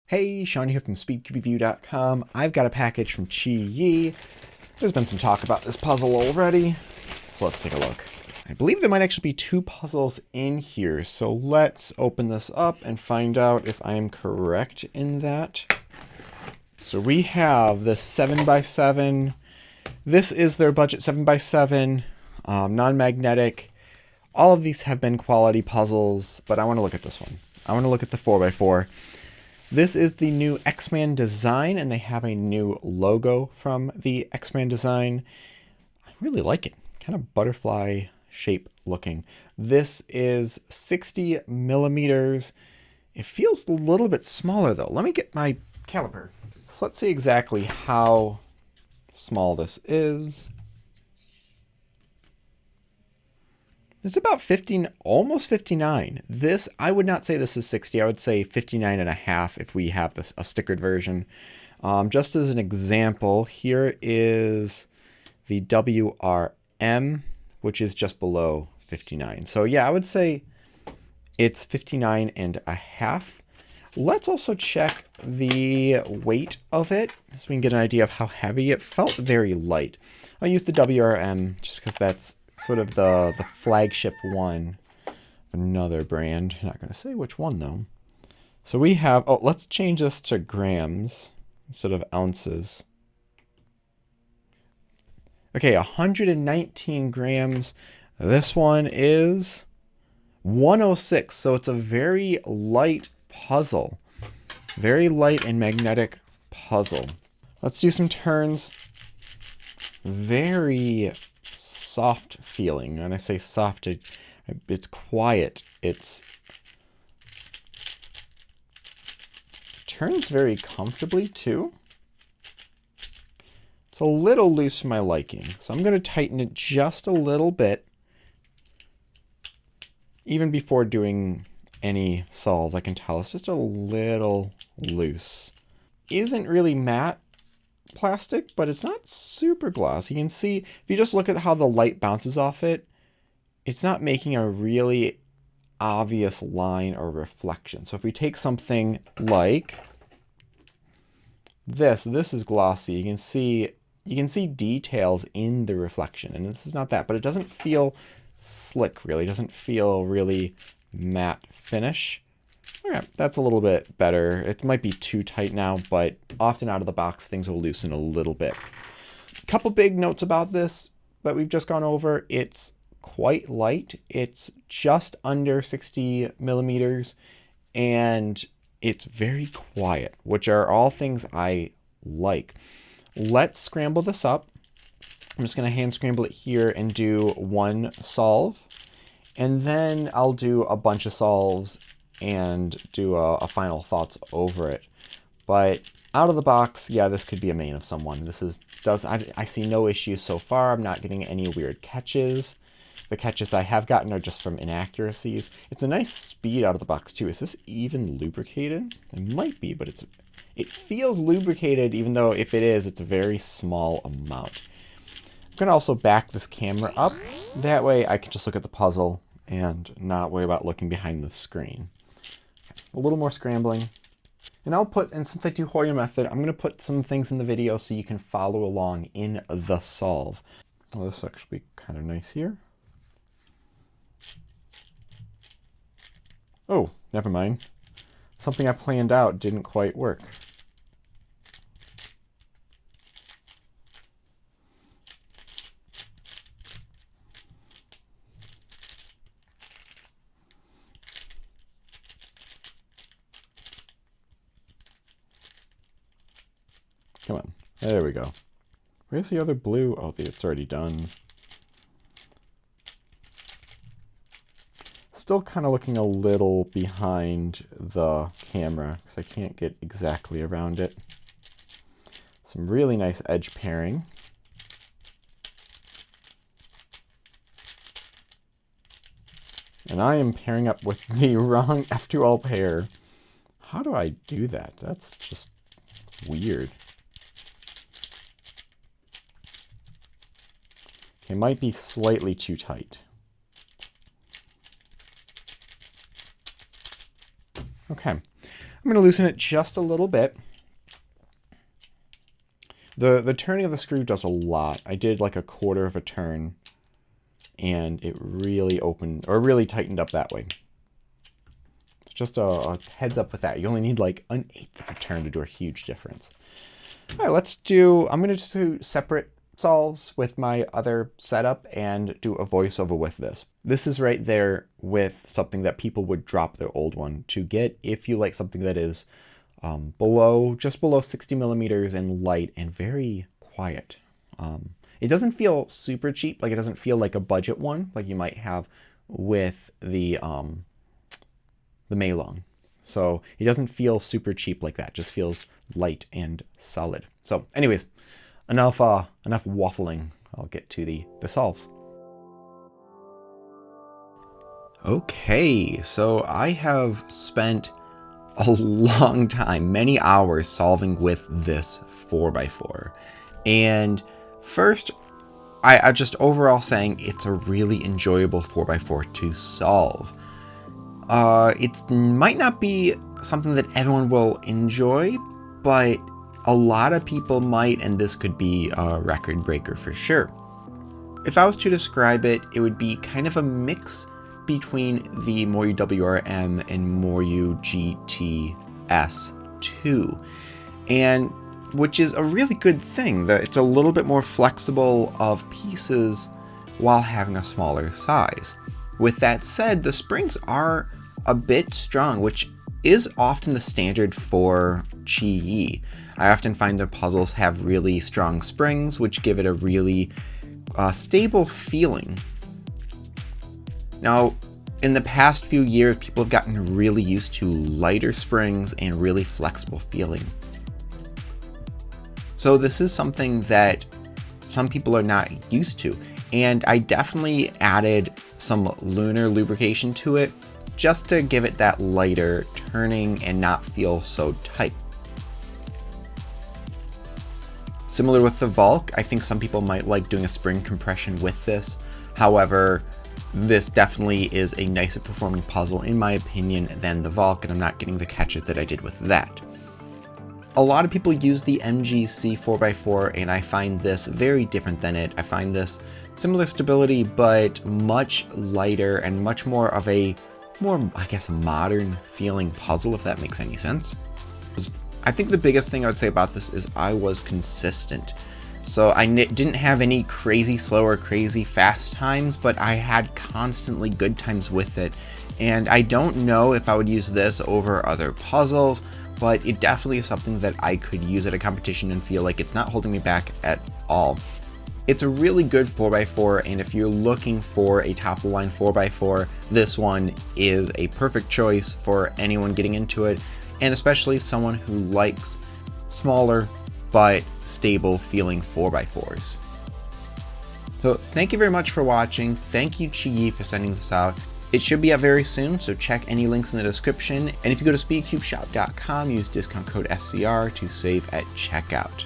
Hey, Sean here from SpeedCubeReview.com. I've got a package from QiYi. There's been some talk about this puzzle already, so let's take a look. I believe there might actually be two puzzles in here, so let's open this up and find out if I am correct in that. So we have this 7x7. This is their budget 7x7, non-magnetic. All of these have been quality puzzles, but I want to look at this one. I want to look at the 4x4. This is the new X-Man design, and they have a new logo from the X-Man design. I really like it. Kind of butterfly shape looking. This is 60 millimeters. It feels a little bit smaller though. Let me get my caliper. So let's see exactly how small this is. It's about 15, almost 59. This, I would not say this is 60. I would say 59 and a half if we have this a stickered version. Just as an example, here is the WRM, which is just below 59. So yeah, I would say it's 59 and a half. Let's also check the weight of it so we can get an idea of how heavy it felt. Very light. I'll use the WRM just because that's sort of the flagship one of another brand. I'm not going to say which one though. So we have, oh, let's change this to grams instead of ounces. Okay, 119 grams. This one is 106. So it's a very light puzzle. Very light and magnetic puzzle. Let's do some turns. Very soft feeling. When I say soft, it's quiet. It turns very comfortably too. It's a little loose for my liking, so I'm going to tighten it just a little bit. Even before doing any solve, I can tell it's just a little loose. Isn't really matte plastic, but it's not super glossy. You can see, if you just look at how the light bounces off it, it's not making a really obvious line or reflection. So if we take something like this is glossy. You can see details in the reflection, and this is not that, but it doesn't feel slick really. It doesn't feel really matte finish. Okay, that's a little bit better. It might be too tight now, but often out of the box, things will loosen a little bit. A couple big notes about this that we've just gone over. It's quite light. It's just under 60 millimeters, and it's very quiet, which are all things I like. Let's scramble this up. I'm just going to hand scramble it here and do one solve, and then I'll do a bunch of solves and do a final thoughts over it. But out of the box, yeah, this could be a main of someone. I see no issues so far. I'm not getting any weird catches. The catches I have gotten are just from inaccuracies. It's a nice speed out of the box too. Is this even lubricated? It might be, but it feels lubricated, even though if it is, it's a very small amount. I'm gonna also back this camera up. That way I can just look at the puzzle and not worry about looking behind the screen. A little more scrambling. And since I do Hoyer method, I'm going to put some things in the video so you can follow along in the solve. Well, this will actually be kind of nice here. Oh, never mind. Something I planned out didn't quite work. Come on. There we go. Where's the other blue? Oh, it's already done. Still kind of looking a little behind the camera because I can't get exactly around it. Some really nice edge pairing. And I am pairing up with the wrong F2L pair. How do I do that? That's just weird. It might be slightly too tight. Okay, I'm I'm going to loosen it just a little bit. The turning of the screw does a lot. I did like a quarter of a turn, and it really opened, or really tightened up that way. Just a heads up with that. You only need like an eighth of a turn to do a huge difference. All right, I'm going to do separate solves with my other setup and do a voiceover with this. This is right there with something that people would drop their old one to get if you like something that is just below 60 millimeters and light and very quiet. It doesn't feel super cheap. Like it doesn't feel like a budget one like you might have with the Maylong. So it doesn't feel super cheap like that. It just feels light and solid. So anyways, enough waffling. I'll get to the solves. Okay, so I have spent a long time, many hours solving with this 4x4. And first, I just overall saying it's a really enjoyable 4x4 to solve. It might not be something that everyone will enjoy, but a lot of people might, and this could be a record breaker for sure. If I was to describe it, it would be kind of a mix between the Moryu WRM and Moryu GT-S2, and which is a really good thing, that it's a little bit more flexible of pieces while having a smaller size. With that said, the springs are a bit strong, which is often the standard for QiYi. I often find their puzzles have really strong springs, which give it a really stable feeling. Now, in the past few years, people have gotten really used to lighter springs and really flexible feeling. So this is something that some people are not used to, and I definitely added some lunar lubrication to it just to give it that lighter turning and not feel so tight. Similar with the Valk, I think some people might like doing a spring compression with this. However, this definitely is a nicer performing puzzle in my opinion than the Valk, and I'm not getting the catches that I did with that. A lot of people use the MGC 4x4, and I find this very different than it. I find this similar stability, but much lighter and much more of a I guess, modern feeling puzzle, if that makes any sense. I think the biggest thing I would say about this is I was consistent. So I didn't have any crazy slow or crazy fast times, but I had constantly good times with it. And I don't know if I would use this over other puzzles, but it definitely is something that I could use at a competition and feel like it's not holding me back at all. It's a really good 4x4, and if you're looking for a top-of-the-line 4x4, this one is a perfect choice for anyone getting into it, and especially someone who likes smaller but stable feeling 4x4s. So thank you very much for watching. Thank you QiYi for sending this out. It should be out very soon, so check any links in the description. And if you go to speedcubeshop.com, use discount code SCR to save at checkout.